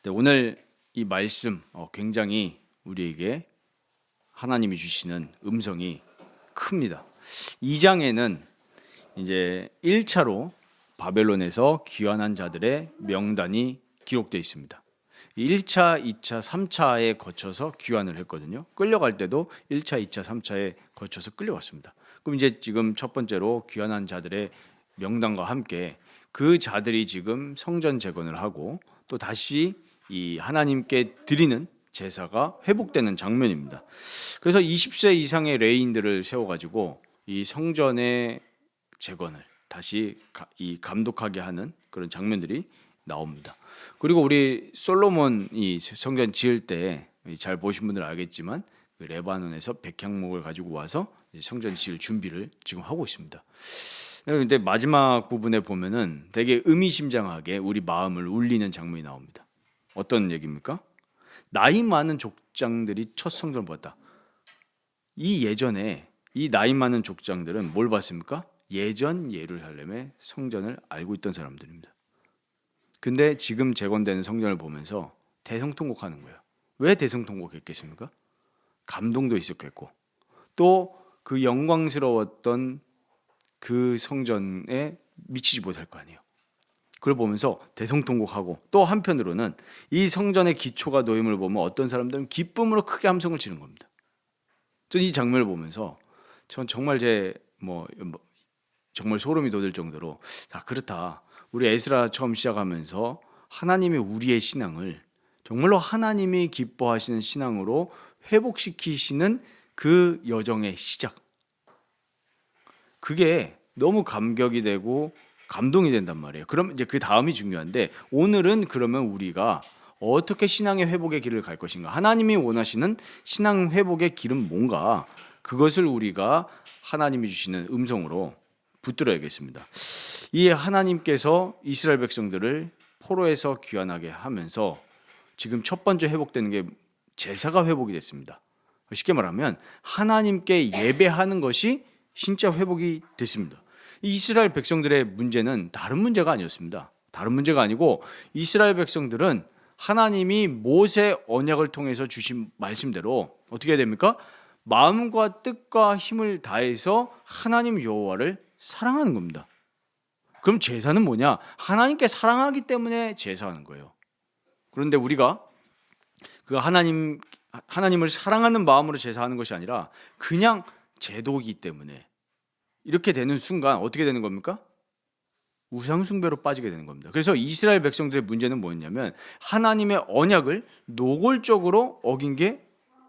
네, 오늘 이 말씀 굉장히 우리에게 하나님이 주시는 음성이 큽니다. 2장에는 이제 1차로 바벨론에서 귀환한 자들의 명단이 기록되어 있습니다. 1차, 2차, 3차에 거쳐서 귀환을 했거든요. 끌려갈 때도 1차, 2차, 3차에 거쳐서 끌려갔습니다. 그럼 이제 지금 첫 번째로 귀환한 자들의 명단과 함께 그 자들이 지금 성전 재건을 하고 또 다시 이 하나님께 드리는 제사가 회복되는 장면입니다. 그래서 20세 이상의 레인들을 세워가지고 이 성전의 재건을 다시 감독하게 하는 그런 장면들이 나옵니다. 그리고 우리 솔로몬이 성전 지을 때 잘 보신 분들은 알겠지만 그 레바논에서 백향목을 가지고 와서 성전 지을 준비를 지금 하고 있습니다. 그런데 마지막 부분에 보면은 되게 의미심장하게 우리 마음을 울리는 장면이 나옵니다. 어떤 얘기입니까? 나이 많은 족장들이 첫 성전을 봤다. 이 예전에 이 나이 많은 족장들은 뭘 봤습니까? 예전 예루살렘의 성전을 알고 있던 사람들입니다. 근데 지금 재건되는 성전을 보면서 대성통곡하는 거예요. 왜 대성통곡했겠습니까? 감동도 있었겠고 또 그 영광스러웠던 그 성전에 미치지 못할 거 아니에요. 그걸 보면서 대성통곡하고 또 한편으로는 이 성전의 기초가 놓임을 보면 어떤 사람들은 기쁨으로 크게 함성을 치는 겁니다. 저는 이 장면을 보면서 전 정말 정말 소름이 돋을 정도로 그렇다. 우리 에스라 처음 시작하면서 하나님이 우리의 신앙을 정말로 하나님이 기뻐하시는 신앙으로 회복시키시는 그 여정의 시작. 그게 너무 감격이 되고 감동이 된단 말이에요. 그럼 이제 그 다음이 중요한데 오늘은 그러면 우리가 어떻게 신앙의 회복의 길을 갈 것인가? 하나님이 원하시는 신앙 회복의 길은 뭔가? 그것을 우리가 하나님이 주시는 음성으로 붙들어야겠습니다. 이 하나님께서 이스라엘 백성들을 포로에서 귀환하게 하면서 지금 첫 번째 회복되는 게 제사가 회복이 됐습니다. 쉽게 말하면 하나님께 예배하는 것이 진짜 회복이 됐습니다. 이스라엘 백성들의 문제는 다른 문제가 아니었습니다. 다른 문제가 아니고 이스라엘 백성들은 하나님이 모세 언약을 통해서 주신 말씀대로 어떻게 해야 됩니까? 마음과 뜻과 힘을 다해서 하나님 여호와를 사랑하는 겁니다. 그럼 제사는 뭐냐? 하나님께 사랑하기 때문에 제사하는 거예요. 그런데 우리가 그 하나님을 사랑하는 마음으로 제사하는 것이 아니라 그냥 제도이기 때문에 이렇게 되는 순간 어떻게 되는 겁니까? 우상숭배로 빠지게 되는 겁니다. 그래서 이스라엘 백성들의 문제는 뭐였냐면 하나님의 언약을 노골적으로 어긴 게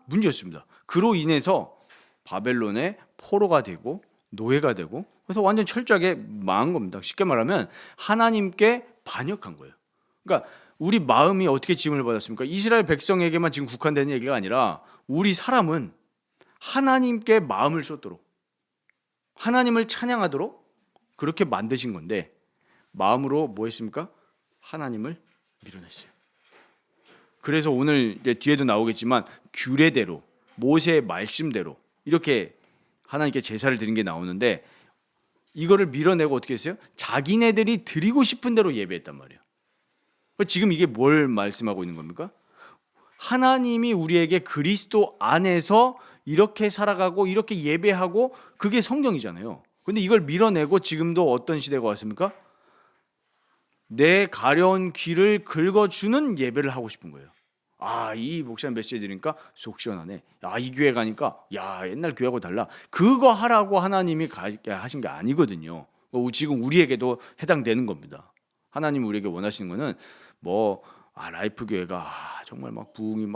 문제였습니다. 그로 인해서 바벨론의 포로가 되고 노예가 되고 그래서 완전 철저하게 망한 겁니다. 쉽게 말하면 하나님께 반역한 거예요. 그러니까 우리 마음이 어떻게 지음을 받았습니까? 이스라엘 백성에게만 지금 국한되는 얘기가 아니라 우리 사람은 하나님께 마음을 쏟도록 하나님을 찬양하도록 그렇게 만드신 건데 마음으로 뭐 했습니까? 하나님을 밀어냈어요. 그래서 오늘 이제 뒤에도 나오겠지만 규례대로 모세의 말씀대로 이렇게 하나님께 제사를 드린 게 나오는데 이거를 밀어내고 어떻게 했어요? 자기네들이 드리고 싶은 대로 예배했단 말이에요. 지금 이게 뭘 말씀하고 있는 겁니까? 하나님이 우리에게 그리스도 안에서 이렇게 살아가고 이렇게 예배하고 그게 성경이잖아요. 근데 이걸 밀어내고 지금도 어떤 시대가 왔습니까? 내 가려운 귀를 긁어주는 예배를 하고 싶은 거예요. 이 목사님 메시지 들으니까 속 시원하네. 이 교회 가니까 옛날 교회하고 달라. 그거 하라고 하나님이 하신 게 아니거든요. 지금 우리에게도 해당되는 겁니다. 하나님 우리에게 원하시는 거는 라이프 교회가 정말 부흥이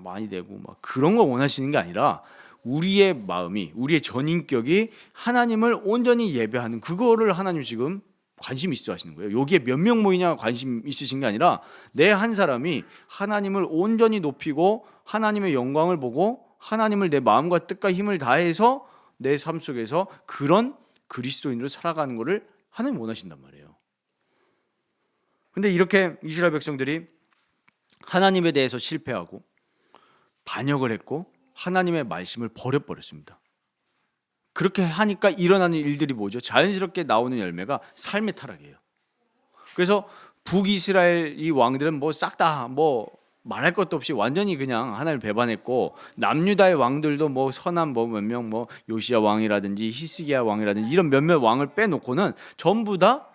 많이 되고 그런 거 원하시는 게 아니라 우리의 마음이 우리의 전인격이 하나님을 온전히 예배하는 그거를 하나님 지금 관심 있어 하시는 거예요. 여기에 몇 명 모이냐 관심 있으신 게 아니라 내 한 사람이 하나님을 온전히 높이고 하나님의 영광을 보고 하나님을 내 마음과 뜻과 힘을 다해서 내 삶 속에서 그런 그리스도인으로 살아가는 것을 하나님 원하신단 말이에요. 근데 이렇게 이스라엘 백성들이 하나님에 대해서 실패하고 반역을 했고 하나님의 말씀을 버려버렸습니다. 그렇게 하니까 일어나는 일들이 뭐죠? 자연스럽게 나오는 열매가 삶의 타락이에요. 그래서 북이스라엘 이 왕들은 뭐 싹 다 뭐 말할 것도 없이 완전히 그냥 하나님을 배반했고, 남유다의 왕들도 뭐 선한 뭐 몇 명 뭐 요시야 왕이라든지 히스기야 왕이라든지 이런 몇몇 왕을 빼놓고는 전부 다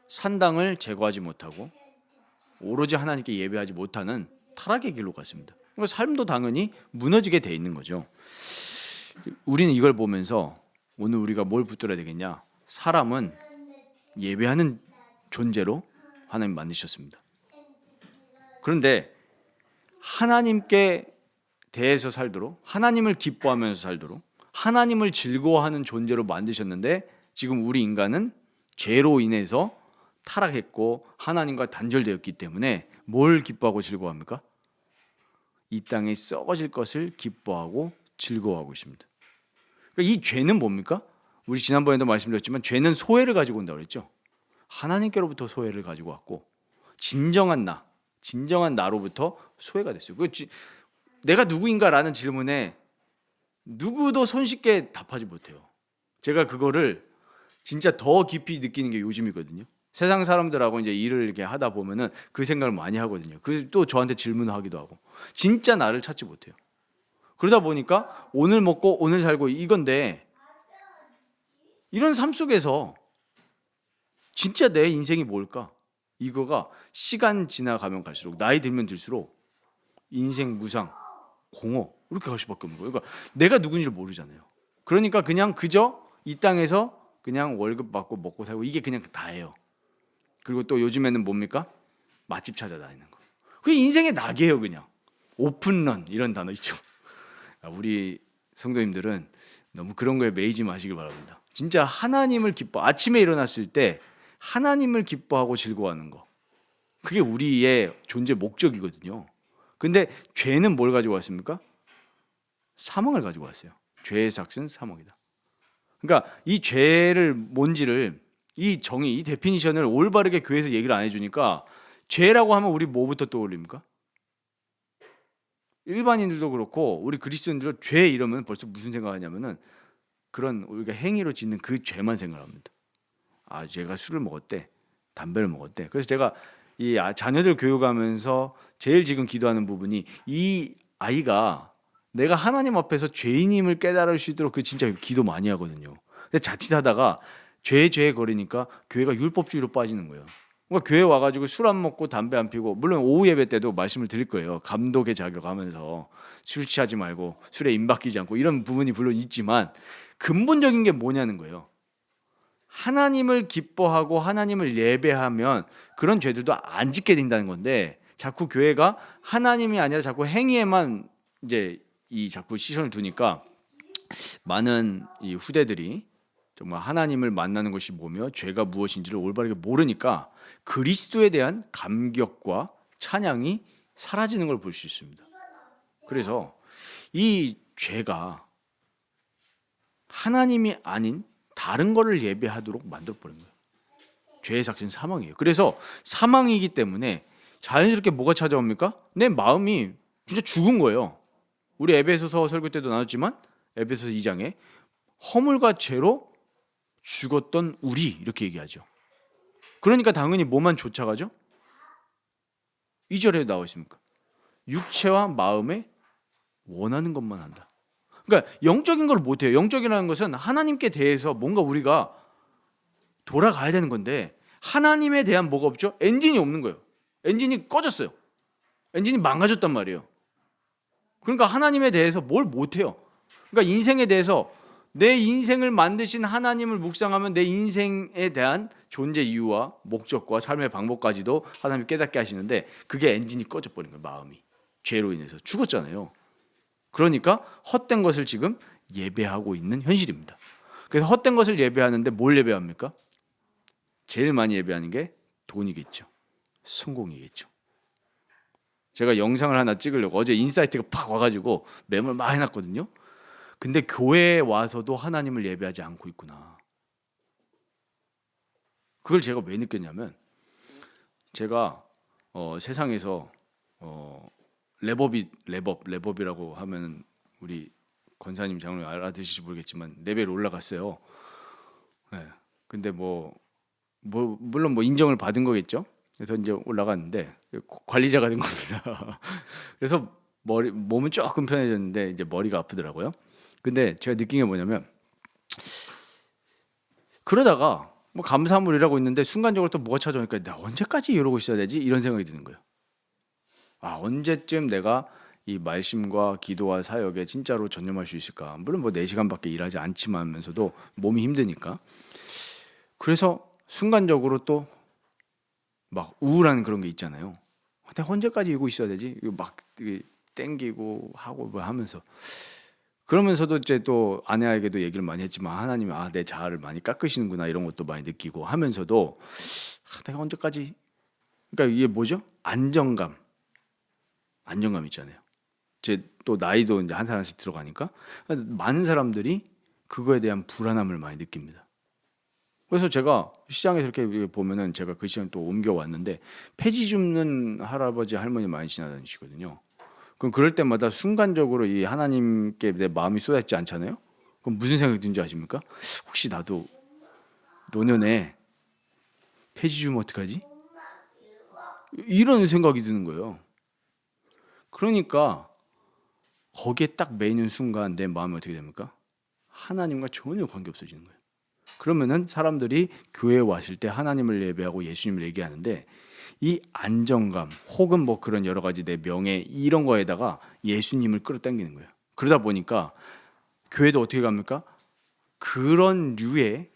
산당을 제거하지 못하고 오로지 하나님께 예배하지 못하는 타락의 길로 갔습니다. 그러니까 삶도 당연히 무너지게 돼 있는 거죠. 우리는 이걸 보면서 오늘 우리가 뭘 붙들어야 되겠냐? 사람은 예배하는 존재로 하나님 만드셨습니다. 그런데 하나님께 대해서 살도록, 하나님을 기뻐하면서 살도록, 하나님을 즐거워하는 존재로 만드셨는데 지금 우리 인간은 죄로 인해서 타락했고 하나님과 단절되었기 때문에 뭘 기뻐하고 즐거워합니까? 이 땅에 썩어질 것을 기뻐하고 즐거워하고 있습니다. 그러니까 이 죄는 뭡니까? 우리 지난번에도 말씀드렸지만 죄는 소외를 가지고 온다고 그랬죠. 하나님께로부터 소외를 가지고 왔고 진정한 나로부터 소외가 됐어요. 내가 누구인가라는 질문에 누구도 손쉽게 답하지 못해요. 제가 그거를 진짜 더 깊이 느끼는 게 요즘이거든요. 세상 사람들하고 이제 일을 이렇게 하다 보면은 그 생각을 많이 하거든요. 그 또 저한테 질문하기도 하고 진짜 나를 찾지 못해요. 그러다 보니까 오늘 먹고 오늘 살고 이건데 이런 삶 속에서 진짜 내 인생이 뭘까? 이거가 시간 지나가면 갈수록 나이 들면 들수록 인생 무상, 공허 이렇게 갈 수밖에 없는 거예요. 그러니까 내가 누군지를 모르잖아요. 그러니까 그냥 그저 이 땅에서 그냥 월급 받고 먹고 살고 이게 그냥 다예요. 그리고 또 요즘에는 뭡니까? 맛집 찾아다니는 거. 그게 인생의 낙이에요. 그냥 오픈런 이런 단어 있죠. 우리 성도님들은 너무 그런 거에 매이지 마시길 바랍니다. 진짜 하나님을 기뻐, 아침에 일어났을 때 하나님을 기뻐하고 즐거워하는 거, 그게 우리의 존재 목적이거든요. 근데 죄는 뭘 가지고 왔습니까? 사망을 가지고 왔어요. 죄의 삭은 사망이다. 그러니까 이 죄를 뭔지를, 이 정의, 이 데피니션을 올바르게 교회에서 얘기를 안 해주니까 죄라고 하면 우리 뭐부터 떠올립니까? 일반인들도 그렇고 우리 그리스도인들도 죄 이러면 벌써 무슨 생각하냐면은 그런 우리가 행위로 짓는 그 죄만 생각합니다. 아, 제가 술을 먹었대, 담배를 먹었대. 그래서 제가 이 자녀들 교육하면서 제일 지금 기도하는 부분이 이 아이가 내가 하나님 앞에서 죄인임을 깨달을 수 있도록 그 진짜 기도 많이 하거든요. 근데 자칫하다가 죄에 거리니까 교회가 율법주의로 빠지는 거예요. 그러니까 교회 와가지고 술 안 먹고 담배 안 피고, 물론 오후 예배 때도 말씀을 드릴 거예요. 감독의 자격하면서 술 취하지 말고 술에 임박히지 않고 이런 부분이 물론 있지만 근본적인 게 뭐냐는 거예요. 하나님을 기뻐하고 하나님을 예배하면 그런 죄들도 안 짓게 된다는 건데, 자꾸 교회가 하나님이 아니라 자꾸 행위에만 이제 이 자꾸 시선을 두니까 많은 이 후대들이 정말 하나님을 만나는 것이 뭐며 죄가 무엇인지를 올바르게 모르니까 그리스도에 대한 감격과 찬양이 사라지는 걸 볼 수 있습니다. 그래서 이 죄가 하나님이 아닌 다른 거를 예배하도록 만들어버린 거예요. 죄의 삭은 사망이에요. 그래서 사망이기 때문에 자연스럽게 뭐가 찾아옵니까? 내 마음이 진짜 죽은 거예요. 우리 에베소서 설교 때도 나눴지만 에베소서 2장에 허물과 죄로 죽었던 우리 이렇게 얘기하죠. 그러니까 당연히 뭐만 쫓아가죠? 2절에 나와 있습니까? 육체와 마음에 원하는 것만 한다. 그러니까 영적인 걸 못해요. 영적이라는 것은 하나님께 대해서 뭔가 우리가 돌아가야 되는 건데 하나님에 대한 뭐가 없죠? 엔진이 없는 거예요. 엔진이 꺼졌어요. 엔진이 망가졌단 말이에요. 그러니까 하나님에 대해서 뭘 못해요. 그러니까 인생에 대해서 내 인생을 만드신 하나님을 묵상하면 내 인생에 대한 존재 이유와 목적과 삶의 방법까지도 하나님이 깨닫게 하시는데 그게 엔진이 꺼져버린 거예요. 마음이 죄로 인해서 죽었잖아요. 그러니까 헛된 것을 지금 예배하고 있는 현실입니다. 그래서 헛된 것을 예배하는데 뭘 예배합니까? 제일 많이 예배하는 게 돈이겠죠. 성공이겠죠. 제가 영상을 하나 찍으려고 어제 인사이트가 팍 와가지고 메모를 많이 해놨거든요. 근데 교회에 와서도 하나님을 예배하지 않고 있구나. 그걸 제가 왜 느꼈냐면 제가 세상에서 랩업이라고 하면 우리 권사님 장로님 알아들으실지 모르겠지만 레벨 올라갔어요. 예. 근데 물론 인정을 받은 거겠죠. 그래서 이제 올라갔는데 관리자가 된 겁니다. 그래서 몸은 조금 편해졌는데 이제 머리가 아프더라고요. 근데 제가 느낀 게 뭐냐면 그러다가 감사함을 일하고 있는데 순간적으로 또 뭐가 찾아오니까 나 언제까지 이러고 있어야 되지? 이런 생각이 드는 거예요. 언제쯤 내가 이 말씀과 기도와 사역에 진짜로 전념할 수 있을까? 물론 4시간밖에 일하지 않지만 하면서도 몸이 힘드니까. 그래서 순간적으로 또 막 우울한 그런 게 있잖아요. 내가 언제까지 이러고 있어야 되지? 이거 막 땡기고 하고 하면서 그러면서도 이제 또 아내에게도 얘기를 많이 했지만 하나님이 내 자아를 많이 깎으시는구나 이런 것도 많이 느끼고 하면서도 내가 언제까지 그러니까 이게 뭐죠? 안정감 있잖아요. 제 또 나이도 이제 한 살씩 들어가니까 많은 사람들이 그거에 대한 불안함을 많이 느낍니다. 그래서 제가 시장에서 이렇게 보면은 제가 그 시장 또 옮겨 왔는데 폐지 줍는 할아버지 할머니 많이 지나다니시거든요. 그럼 그럴 때마다 순간적으로 이 하나님께 내 마음이 쏟아지지 않잖아요. 그럼 무슨 생각이 드는지 아십니까? 혹시 나도 노년에 폐지 주면 어떡하지? 이런 생각이 드는 거예요. 그러니까 거기에 딱 매이는 순간 내 마음이 어떻게 됩니까? 하나님과 전혀 관계 없어지는 거예요. 그러면은 사람들이 교회에 왔을 때 하나님을 예배하고 예수님을 얘기하는데 이 안정감 혹은 그런 여러 가지 내 명예 이런 거에다가 예수님을 끌어당기는 거예요. 그러다 보니까 교회도 어떻게 갑니까? 그런 류의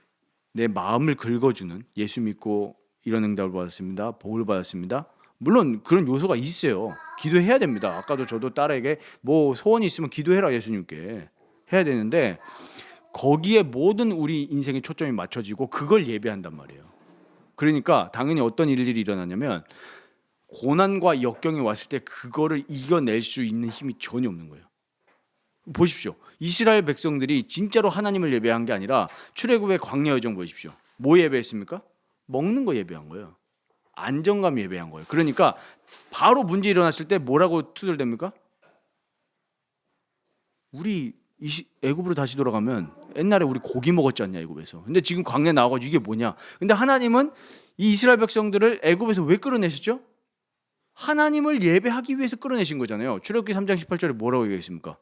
내 마음을 긁어주는 예수 믿고 이런 응답을 받았습니다. 복을 받았습니다. 물론 그런 요소가 있어요. 기도해야 됩니다. 아까도 저도 딸에게 소원이 있으면 기도해라 예수님께 해야 되는데 거기에 모든 우리 인생의 초점이 맞춰지고 그걸 예배한단 말이에요. 그러니까 당연히 어떤 일들이 일어나냐면 고난과 역경이 왔을 때 그거를 이겨낼 수 있는 힘이 전혀 없는 거예요. 보십시오. 이스라엘 백성들이 진짜로 하나님을 예배한 게 아니라 출애굽의 광야 여정 보십시오. 뭐 예배했습니까? 먹는 거 예배한 거예요. 안정감 예배한 거예요. 그러니까 바로 문제 일어났을 때 뭐라고 투덜댑니까? 우리 애굽으로 다시 돌아가면 옛날에 우리 고기 먹었지 않냐 애굽에서. 근데 지금 광야 나와가지고 이게 뭐냐? 근데 하나님은 이 이스라엘 백성들을 애굽에서 왜 끌어내셨죠? 하나님을 예배하기 위해서 끌어내신 거잖아요. 출애굽기 3장 18절에 뭐라고 얘기했습니까?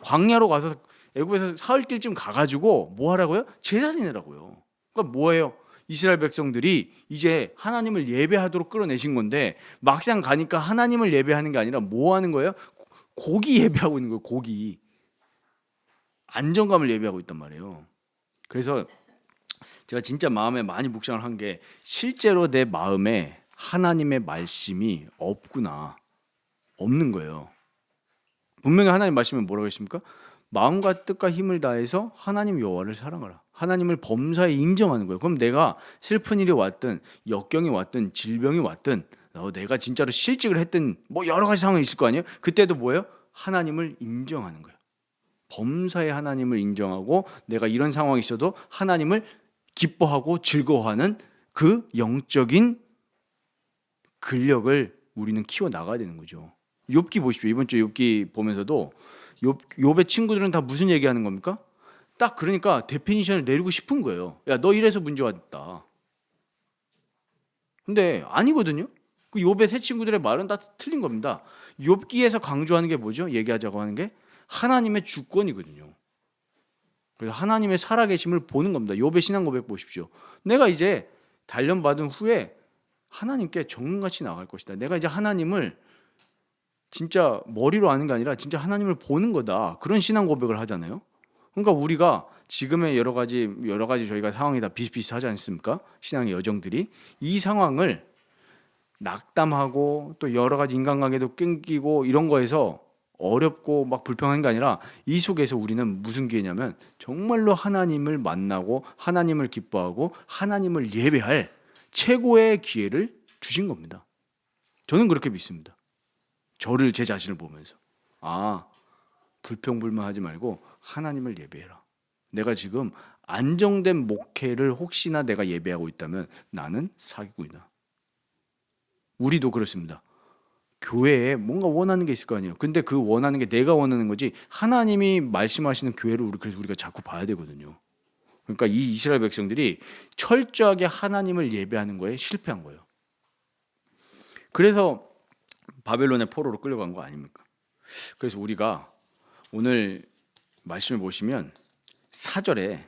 광야로 가서 애굽에서 사흘길쯤 가가지고 뭐 하라고요? 제사 지내라고요. 그러니까 뭐예요? 이스라엘 백성들이 이제 하나님을 예배하도록 끌어내신 건데 막상 가니까 하나님을 예배하는 게 아니라 뭐 하는 거예요? 고기 예배하고 있는 거예요. 고기. 안정감을 예배하고 있단 말이에요. 그래서 제가 진짜 마음에 많이 묵상을 한 게 실제로 내 마음에 하나님의 말씀이 없는 거예요. 분명히 하나님 말씀은 뭐라고 했습니까? 마음과 뜻과 힘을 다해서 하나님 여호와를 사랑하라. 하나님을 범사에 인정하는 거예요. 그럼 내가 슬픈 일이 왔든 역경이 왔든 질병이 왔든 내가 진짜로 실직을 했든 여러 가지 상황이 있을 거 아니에요? 그때도 뭐예요? 하나님을 인정하는 거예요. 범사에 하나님을 인정하고 내가 이런 상황이 있어도 하나님을 기뻐하고 즐거워하는 그 영적인 근력을 우리는 키워 나가야 되는 거죠. 욥기 보십시오. 이번 주 욥기 보면서도 욥의 친구들은 다 무슨 얘기하는 겁니까? 딱 그러니까 데피니션을 내리고 싶은 거예요. 야, 너 이래서 문제가 있다. 근데 아니거든요. 그 욥의 세 친구들의 말은 다 틀린 겁니다. 욥기에서 강조하는 게 뭐죠? 얘기하자고 하는 게 하나님의 주권이거든요. 그래서 하나님의 살아계심을 보는 겁니다. 욥의 신앙 고백 보십시오. 내가 이제 단련받은 후에 하나님께 정금같이 나갈 것이다. 내가 이제 하나님을 진짜 머리로 아는 게 아니라 진짜 하나님을 보는 거다. 그런 신앙 고백을 하잖아요. 그러니까 우리가 지금의 여러 가지 저희가 상황이 다 비슷비슷하지 않습니까? 신앙의 여정들이 이 상황을 낙담하고 또 여러 가지 인간관계도 끊기고 이런 거에서 어렵고 불평한 게 아니라 이 속에서 우리는 무슨 기회냐면 정말로 하나님을 만나고 하나님을 기뻐하고 하나님을 예배할 최고의 기회를 주신 겁니다. 저는 그렇게 믿습니다. 저를 제 자신을 보면서 불평불만하지 말고 하나님을 예배해라. 내가 지금 안정된 목회를 혹시나 내가 예배하고 있다면 나는 사기꾼이다. 우리도 그렇습니다. 교회에 뭔가 원하는 게 있을 거 아니에요. 근데 그 원하는 게 내가 원하는 거지 하나님이 말씀하시는 교회를 그래서 우리가 자꾸 봐야 되거든요. 그러니까 이 이스라엘 백성들이 철저하게 하나님을 예배하는 거에 실패한 거예요. 그래서 바벨론의 포로로 끌려간 거 아닙니까? 그래서 우리가 오늘 말씀을 보시면 4절에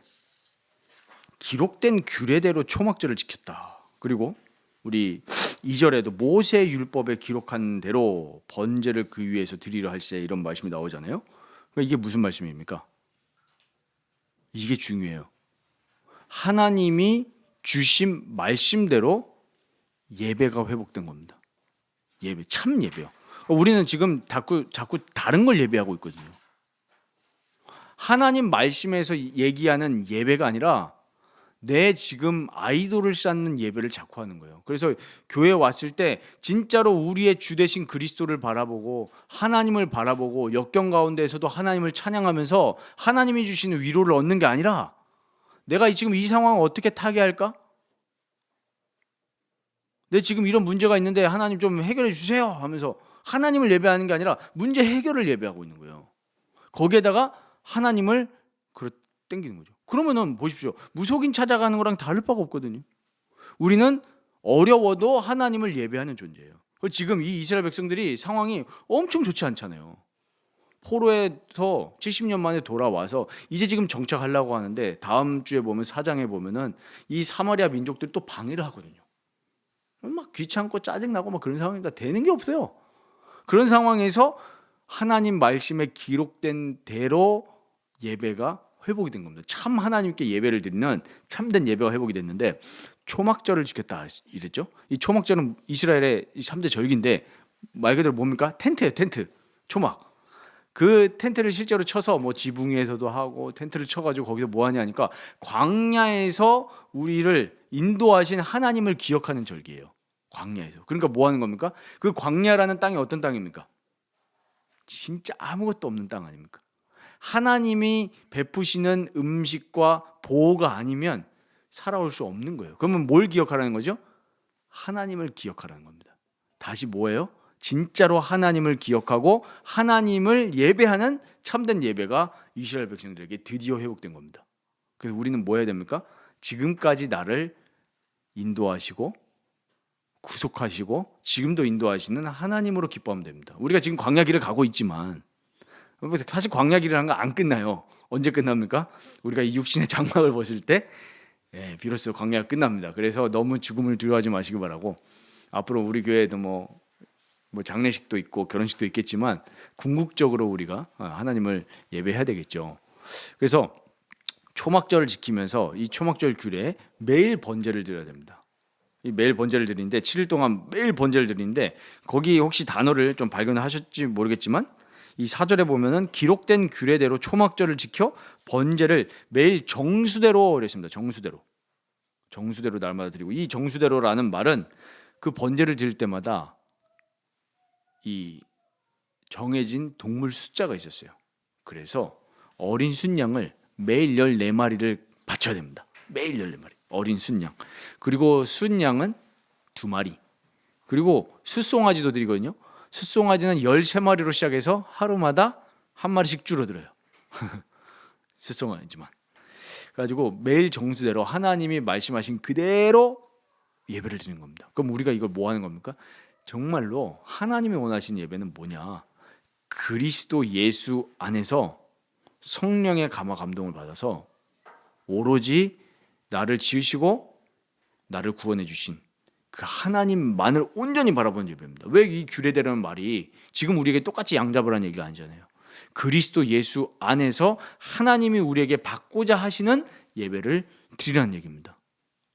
기록된 규례대로 초막절을 지켰다. 그리고 우리 2절에도 모세 율법에 기록한 대로 번제를 그 위에서 드리려 할세 이런 말씀이 나오잖아요. 그러니까 이게 무슨 말씀입니까? 이게 중요해요. 하나님이 주신 말씀대로 예배가 회복된 겁니다. 예배, 참 예배요. 우리는 지금 자꾸 다른 걸 예배하고 있거든요. 하나님 말씀에서 얘기하는 예배가 아니라 내 지금 아이돌을 쌓는 예배를 자꾸 하는 거예요. 그래서 교회에 왔을 때 진짜로 우리의 주 되신 그리스도를 바라보고 하나님을 바라보고 역경 가운데에서도 하나님을 찬양하면서 하나님이 주시는 위로를 얻는 게 아니라 내가 지금 이 상황을 어떻게 타개할까? 내 지금 이런 문제가 있는데 하나님 좀 해결해 주세요 하면서 하나님을 예배하는 게 아니라 문제 해결을 예배하고 있는 거예요. 거기에다가 하나님을 땡기는 거죠. 그러면은 보십시오. 무속인 찾아가는 거랑 다를 바가 없거든요. 우리는 어려워도 하나님을 예배하는 존재예요. 지금 이 이스라엘 백성들이 상황이 엄청 좋지 않잖아요. 포로에서 70년 만에 돌아와서 이제 지금 정착하려고 하는데 다음 주에 보면 4장에 보면은 이 사마리아 민족들이 또 방해를 하거든요. 막 귀찮고 짜증나고 막 그런 상황이니까 되는 게 없어요. 그런 상황에서 하나님 말씀에 기록된 대로 예배가 회복이 된 겁니다. 참 하나님께 예배를 드리는 참된 예배가 회복이 됐는데 초막절을 지켰다 이랬죠. 이 초막절은 이스라엘의 3대 절기인데 말 그대로 뭡니까? 텐트예요. 텐트. 초막. 그 텐트를 실제로 쳐서 뭐 지붕 위에서도 하고 텐트를 쳐가지고 거기서 뭐 하냐 하니까 광야에서 우리를 인도하신 하나님을 기억하는 절기예요. 광야에서. 그러니까 뭐 하는 겁니까? 그 광야라는 땅이 어떤 땅입니까? 진짜 아무것도 없는 땅 아닙니까? 하나님이 베푸시는 음식과 보호가 아니면 살아올 수 없는 거예요. 그러면 뭘 기억하라는 거죠? 하나님을 기억하라는 겁니다. 다시 뭐예요? 진짜로 하나님을 기억하고 하나님을 예배하는 참된 예배가 이스라엘 백성들에게 드디어 회복된 겁니다. 그래서 우리는 뭐 해야 됩니까? 지금까지 나를 인도하시고 구속하시고 지금도 인도하시는 하나님으로 기뻐하면 됩니다. 우리가 지금 광야 길을 가고 있지만 사실 광야 길이라는 건 안 끝나요. 언제 끝납니까? 우리가 이 육신의 장막을 벗을 때 비로소 광야가 끝납니다. 그래서 너무 죽음을 두려워하지 마시기 바라고 앞으로 우리 교회에도 뭐 장례식도 있고 결혼식도 있겠지만 궁극적으로 우리가 하나님을 예배해야 되겠죠. 그래서 초막절을 지키면서 이 초막절 규례에 매일 번제를 드려야 됩니다. 이 매일 번제를 드리는데 7일 동안 매일 번제를 드리는데 거기 혹시 단어를 좀 발견하셨지 모르겠지만 이 4절에 보면은 기록된 규례대로 초막절을 지켜 번제를 매일 정수대로 그랬습니다. 정수대로 날마다 드리고 이 정수대로라는 말은 그 번제를 드릴 때마다 이 정해진 동물 숫자가 있었어요. 그래서 어린 순양을 매일 14마리를 바쳐야 됩니다. 매일 14마리 어린 순양. 그리고 순양은 2마리. 그리고 숫송아지도 드리거든요. 숫송아지는 13마리로 시작해서 하루마다 한 마리씩 줄어들어요. 숫송아지만. 그래가지고 매일 정수대로 하나님이 말씀하신 그대로 예배를 드리는 겁니다. 그럼 우리가 이걸 뭐 하는 겁니까? 정말로 하나님이 원하시는 예배는 뭐냐? 그리스도 예수 안에서 성령의 감화 감동을 받아서 오로지 나를 지으시고 나를 구원해 주신 그 하나님만을 온전히 바라보는 예배입니다. 왜 이 규례대라는 말이 지금 우리에게 똑같이 양잡으라는 얘기가 아니잖아요. 그리스도 예수 안에서 하나님이 우리에게 받고자 하시는 예배를 드리라는 얘기입니다.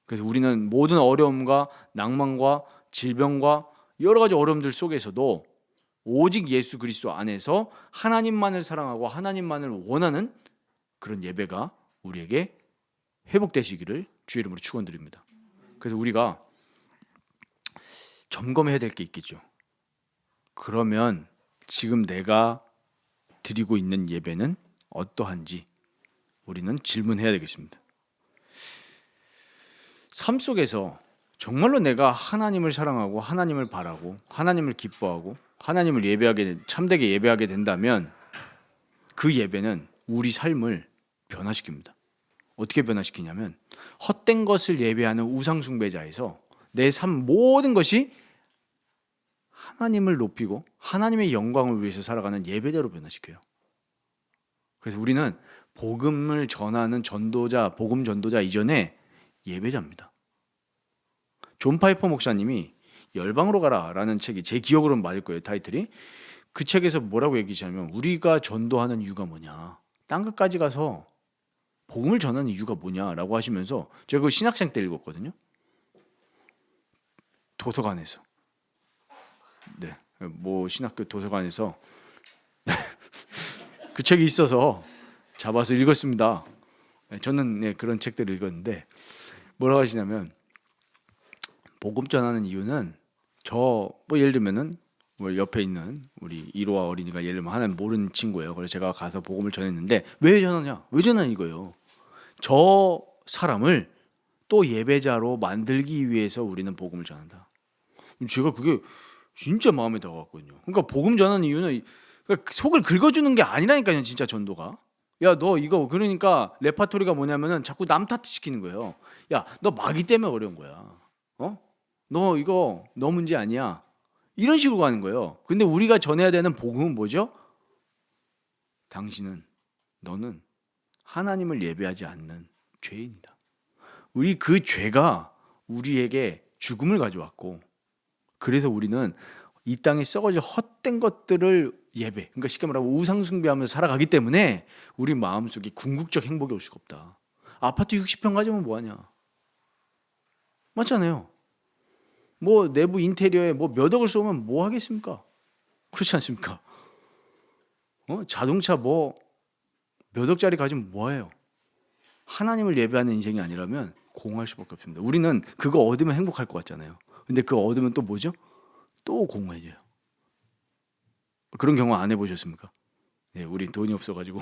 그래서 우리는 모든 어려움과 낭만과 질병과 여러 가지 어려움들 속에서도 오직 예수 그리스도 안에서 하나님만을 사랑하고 하나님만을 원하는 그런 예배가 우리에게 회복되시기를 주의 이름으로 축원드립니다. 그래서 우리가 점검해야 될 게 있겠죠. 그러면 지금 내가 드리고 있는 예배는 어떠한지 우리는 질문해야 되겠습니다. 삶 속에서 정말로 내가 하나님을 사랑하고 하나님을 바라고 하나님을 기뻐하고 하나님을 참되게 예배하게 된다면 그 예배는 우리 삶을 변화시킵니다. 어떻게 변화시키냐면 헛된 것을 예배하는 우상 숭배자에서 내 삶 모든 것이 하나님을 높이고 하나님의 영광을 위해서 살아가는 예배자로 변화시켜요. 그래서 우리는 복음을 전하는 전도자, 복음 전도자 이전에 예배자입니다. 존 파이퍼 목사님이 열방으로 가라라는 책이 제 기억으로는 맞을 거예요. 타이틀이. 그 책에서 뭐라고 얘기하냐면 우리가 전도하는 이유가 뭐냐. 땅끝까지 가서 복음을 전하는 이유가 뭐냐라고 하시면서 제가 그 신학생 때 읽었거든요. 도서관에서. 네. 뭐 신학교 도서관에서 그 책이 있어서 잡아서 읽었습니다. 저는 그런 책들을 읽었는데 뭐라고 하시냐면 복음 전하는 이유는 뭐 예를 들면은 뭐 옆에 있는 우리 1호와 어린이가 예를 들면 하나님 모르는 친구예요. 그래서 제가 가서 복음을 전했는데 왜 전하냐? 왜 전하냐 이거예요. 저 사람을 또 예배자로 만들기 위해서 우리는 복음을 전한다. 제가 그게 진짜 마음에 들어갔거든요. 그러니까 복음 전하는 이유는 그러니까 속을 긁어주는 게 아니라니까요. 진짜 전도가. 야, 너 이거 그러니까 레파토리가 뭐냐면은 자꾸 남 탓시키는 거예요. 야, 너 마귀 때문에 어려운 거야. 너 이거 너 문제 아니야. 이런 식으로 가는 거예요. 근데 우리가 전해야 되는 복음은 뭐죠? 너는 하나님을 예배하지 않는 죄인이다. 우리 그 죄가 우리에게 죽음을 가져왔고 그래서 우리는 이 땅에 썩어질 헛된 것들을 예배, 그러니까 쉽게 말하면 우상 숭배하면서 살아가기 때문에 우리 마음속에 궁극적 행복이 올 수가 없다. 아파트 60평 가지면 뭐하냐? 맞잖아요. 뭐 내부 인테리어에 뭐 몇 억을 쏘면 뭐 하겠습니까? 그렇지 않습니까? 자동차 뭐 몇 억짜리 가지면 뭐해요? 하나님을 예배하는 인생이 아니라면 공허할 수밖에 없습니다. 우리는 그거 얻으면 행복할 것 같잖아요. 근데 그거 얻으면 또 뭐죠? 또 공허해져요. 그런 경험 안 해보셨습니까? 네, 우리 돈이 없어가지고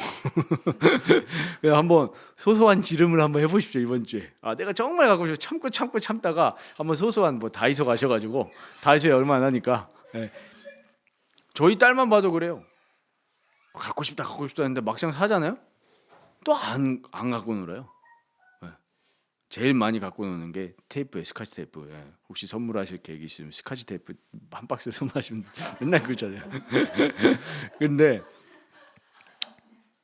한번 소소한 지름을 한번 해보십시오. 이번 주에 내가 정말 갖고 싶어 참다가 한번 소소한 뭐 다이소 가셔가지고 다이소에 얼마 안 하니까 저희 딸만 봐도 그래요. 갖고 싶다 했는데 막상 사잖아요. 또 안 갖고 놀아요. 제일 많이 갖고 노는 게 테이프예요. 스카치 테이프. 혹시 선물하실 계획 있으면 스카치 테이프 한 박스 선물하시면 맨날 그러잖아요. 근데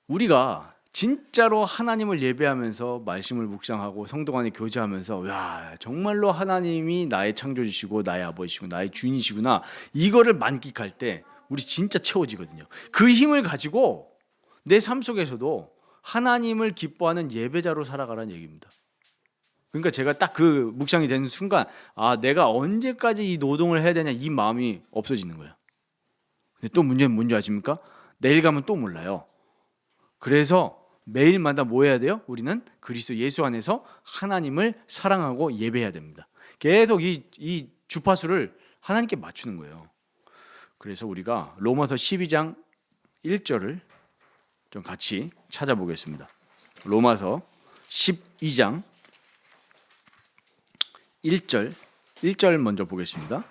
우리가 진짜로 하나님을 예배하면서 말씀을 묵상하고 성도 간에 교제하면서 야 정말로 하나님이 나의 창조주시고 나의 아버지시고 나의 주인이시구나 이거를 만끽할 때 우리 진짜 채워지거든요. 그 힘을 가지고 내 삶 속에서도 하나님을 기뻐하는 예배자로 살아가라는 얘기입니다. 그러니까 제가 딱 그 묵상이 되는 순간 내가 언제까지 이 노동을 해야 되냐 이 마음이 없어지는 거예요. 근데 또 문제는 뭔지 아십니까? 내일 가면 또 몰라요. 그래서 매일마다 뭐 해야 돼요? 우리는 그리스도 예수 안에서 하나님을 사랑하고 예배해야 됩니다. 계속 이 주파수를 하나님께 맞추는 거예요. 그래서 우리가 로마서 12장 1절을 좀 같이 찾아보겠습니다. 로마서 12장 1절 먼저 보겠습니다.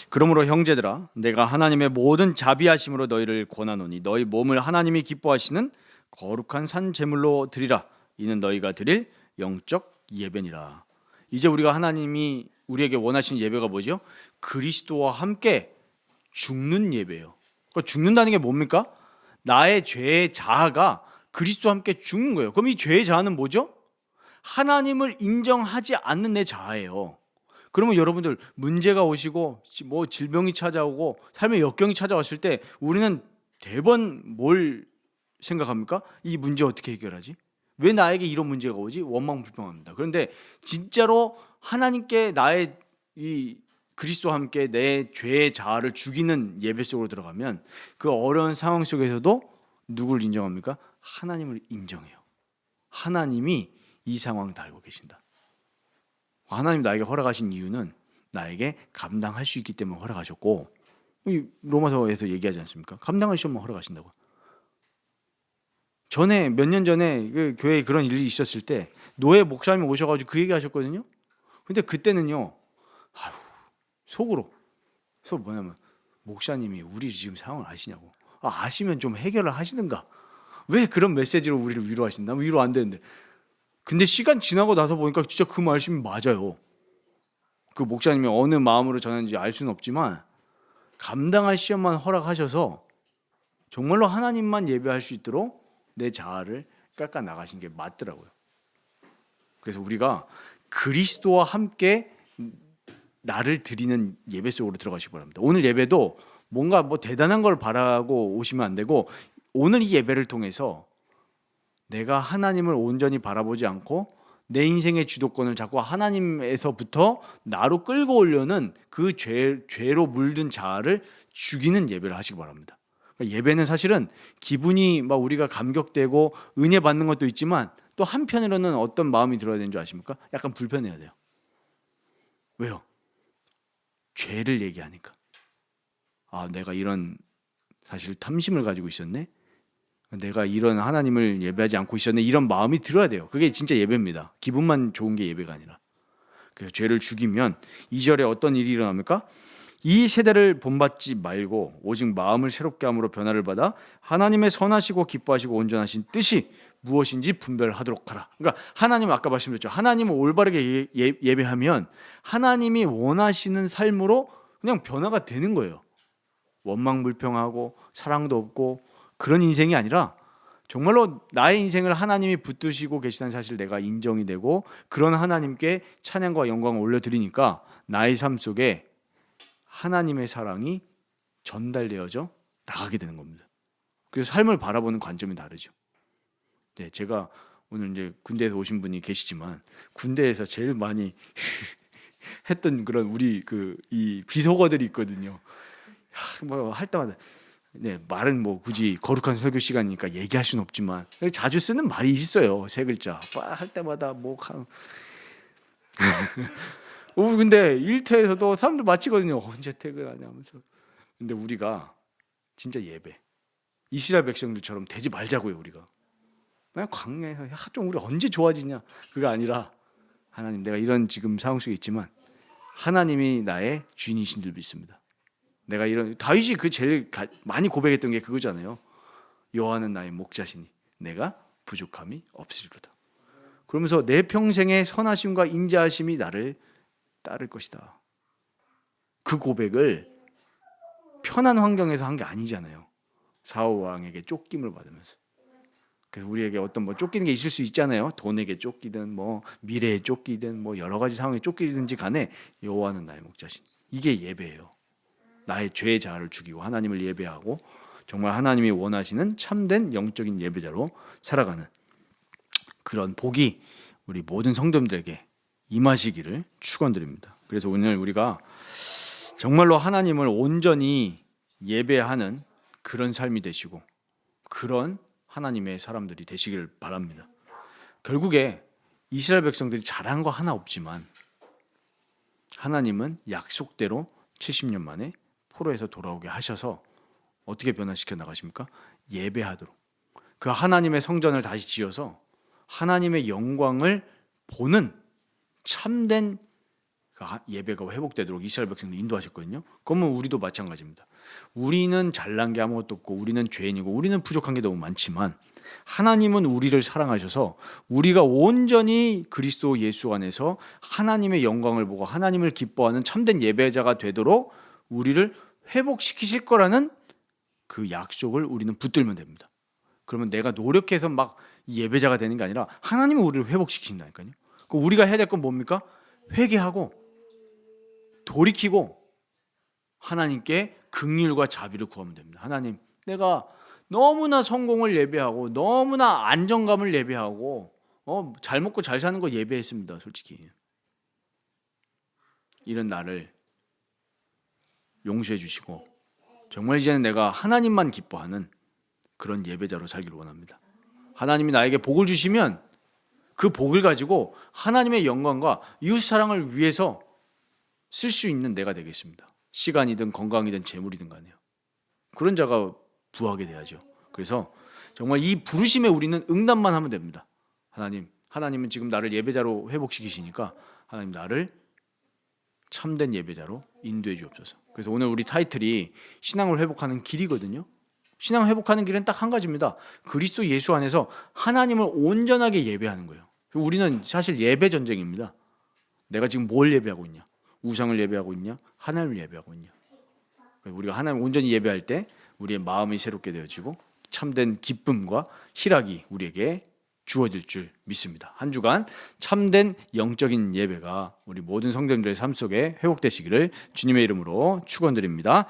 그러므로 형제들아 내가 하나님의 모든 자비하심으로 너희를 권하노니 너희 몸을 하나님이 기뻐하시는 거룩한 산 제물로 드리라. 이는 너희가 드릴 영적 예배니라. 이제 우리가 하나님이 우리에게 원하시는 예배가 뭐죠? 그리스도와 함께 죽는 예배예요. 그러니까 죽는다는 게 뭡니까? 나의 죄의 자아가 그리스도와 함께 죽는 거예요. 그럼 이 죄의 자아는 뭐죠? 하나님을 인정하지 않는 내 자아예요. 그러면 여러분들 문제가 오시고 뭐 질병이 찾아오고 삶의 역경이 찾아왔을 때 우리는 대번 뭘 생각합니까? 이 문제 어떻게 해결하지? 왜 나에게 이런 문제가 오지? 원망불평합니다. 그런데 진짜로 하나님께 나의 이 그리스도와 함께 내 죄의 자아를 죽이는 예배 속으로 들어가면 그 어려운 상황 속에서도 누구를 인정합니까? 하나님을 인정해요. 하나님이 이 상황을 다 알고 계신다. 하나님 나에게 허락하신 이유는 나에게 감당할 수 있기 때문에 허락하셨고 로마서에서 얘기하지 않습니까? 감당할 수 없으면 허락하신다고. 전에 몇 년 전에 그 교회에 그런 일이 있었을 때 노예 목사님이 오셔가지고 그 얘기 하셨거든요. 근데 그때는요 아유, 속으로 뭐냐면 목사님이 우리 지금 상황을 아시냐고. 아시면 좀 해결을 하시든가. 왜 그런 메시지로 우리를 위로하신다? 위로 안 되는데. 근데 시간 지나고 나서 보니까 진짜 그 말씀이 맞아요. 그 목사님이 어느 마음으로 전하는지 알 수는 없지만 감당할 시험만 허락하셔서 정말로 하나님만 예배할 수 있도록 내 자아를 깎아 나가신 게 맞더라고요. 그래서 우리가 그리스도와 함께 나를 드리는 예배 속으로 들어가시기 바랍니다. 오늘 예배도 뭔가 대단한 걸 바라고 오시면 안 되고, 오늘 이 예배를 통해서 내가 하나님을 온전히 바라보지 않고 내 인생의 주도권을 자꾸 하나님에서부터 나로 끌고 오려는 그 죄로 물든 자아를 죽이는 예배를 하시기 바랍니다. 그러니까 예배는 사실은 기분이 우리가 감격되고 은혜 받는 것도 있지만, 또 한편으로는 어떤 마음이 들어야 되는 줄 아십니까? 약간 불편해야 돼요. 왜요? 죄를 얘기하니까. 내가 이런 사실 탐심을 가지고 있었네. 내가 이런 하나님을 예배하지 않고 있었네. 이런 마음이 들어야 돼요. 그게 진짜 예배입니다. 기분만 좋은 게 예배가 아니라. 그래서 죄를 죽이면 2절에 어떤 일이 일어납니까? 이 세대를 본받지 말고 오직 마음을 새롭게 함으로 변화를 받아 하나님의 선하시고 기뻐하시고 온전하신 뜻이 무엇인지 분별하도록 하라. 그러니까 하나님, 아까 말씀드렸죠. 하나님을 올바르게 예배하면 하나님이 원하시는 삶으로 그냥 변화가 되는 거예요. 원망불평하고 사랑도 없고 그런 인생이 아니라 정말로 나의 인생을 하나님이 붙드시고 계시다는 사실 내가 인정이 되고, 그런 하나님께 찬양과 영광을 올려드리니까 나의 삶 속에 하나님의 사랑이 전달되어져 나가게 되는 겁니다. 그래서 삶을 바라보는 관점이 다르죠. 네, 제가 오늘 이제 군대에서 오신 분이 계시지만 군대에서 제일 많이 했던 그런 우리 이 비속어들이 있거든요. 할 때마다 말은 굳이 거룩한 설교 시간이니까 얘기할 수는 없지만 자주 쓰는 말이 있어요. 세 글자. 할 때마다 근데 일터에서도 사람들 마치거든요. 언제 퇴근하냐면서. 근데 우리가 진짜 예배, 이스라엘 백성들처럼 되지 말자고요. 우리가 그냥 광야에서 좀 우리 언제 좋아지냐, 그게 아니라 하나님, 내가 이런 지금 상황 속에 있지만 하나님이 나의 주인이신 줄 믿습니다. 내가 이런, 다윗이 제일 많이 고백했던 게 그거잖아요. 여호와는 나의 목자시니 내가 부족함이 없으리로다. 그러면서 내 평생의 선하심과 인자하심이 나를 따를 것이다. 그 고백을 편한 환경에서 한 게 아니잖아요. 사울 왕에게 쫓김을 받으면서. 그래서 우리에게 어떤 쫓기는 게 있을 수 있잖아요. 돈에게 쫓기든 미래에 쫓기든 여러 가지 상황에 쫓기든지 간에 여호와는 나의 목자시니, 이게 예배예요. 나의 죄의 자아를 죽이고 하나님을 예배하고 정말 하나님이 원하시는 참된 영적인 예배자로 살아가는 그런 복이 우리 모든 성도들에게 임하시기를 축원드립니다. 그래서 오늘 우리가 정말로 하나님을 온전히 예배하는 그런 삶이 되시고 그런 하나님의 사람들이 되시기를 바랍니다. 결국에 이스라엘 백성들이 잘한 거 하나 없지만 하나님은 약속대로 70년 만에 포로에서 돌아오게 하셔서 어떻게 변화시켜 나가십니까? 예배하도록, 그 하나님의 성전을 다시 지어서 하나님의 영광을 보는 참된 예배가 회복되도록 이스라엘 백성들 인도하셨거든요. 그러면 우리도 마찬가지입니다. 우리는 잘난 게 아무것도 없고 우리는 죄인이고 우리는 부족한 게 너무 많지만 하나님은 우리를 사랑하셔서 우리가 온전히 그리스도 예수 안에서 하나님의 영광을 보고 하나님을 기뻐하는 참된 예배자가 되도록 우리를 회복시키실 거라는 그 약속을 우리는 붙들면 됩니다. 그러면 내가 노력해서 예배자가 되는 게 아니라 하나님은 우리를 회복시키신다니까요. 우리가 해야 될 건 뭡니까? 회개하고 돌이키고 하나님께 긍휼과 자비를 구하면 됩니다. 하나님, 내가 너무나 성공을 예배하고 너무나 안정감을 예배하고 잘 먹고 잘 사는 거 예배했습니다. 솔직히 이런 나를 용서해 주시고 정말 이제는 내가 하나님만 기뻐하는 그런 예배자로 살기를 원합니다. 하나님이 나에게 복을 주시면 그 복을 가지고 하나님의 영광과 이웃사랑을 위해서 쓸 수 있는 내가 되겠습니다. 시간이든 건강이든 재물이든 간에요. 그런 자가 부하게 돼야죠. 그래서 정말 이 부르심에 우리는 응답만 하면 됩니다. 하나님은 지금 나를 예배자로 회복시키시니까 하나님, 나를 참된 예배자로 인도해 주옵소서. 그래서 오늘 우리 타이틀이 신앙을 회복하는 길이거든요. 신앙 회복하는 길은 딱 한 가지입니다. 그리스도 예수 안에서 하나님을 온전하게 예배하는 거예요. 우리는 사실 예배 전쟁입니다. 내가 지금 뭘 예배하고 있냐? 우상을 예배하고 있냐? 하나님을 예배하고 있냐? 우리가 하나님 온전히 예배할 때 우리의 마음이 새롭게 되어지고 참된 기쁨과 희락이 우리에게 주어질 줄 믿습니다. 한 주간 참된 영적인 예배가 우리 모든 성도님들의 삶 속에 회복되시기를 주님의 이름으로 축원드립니다.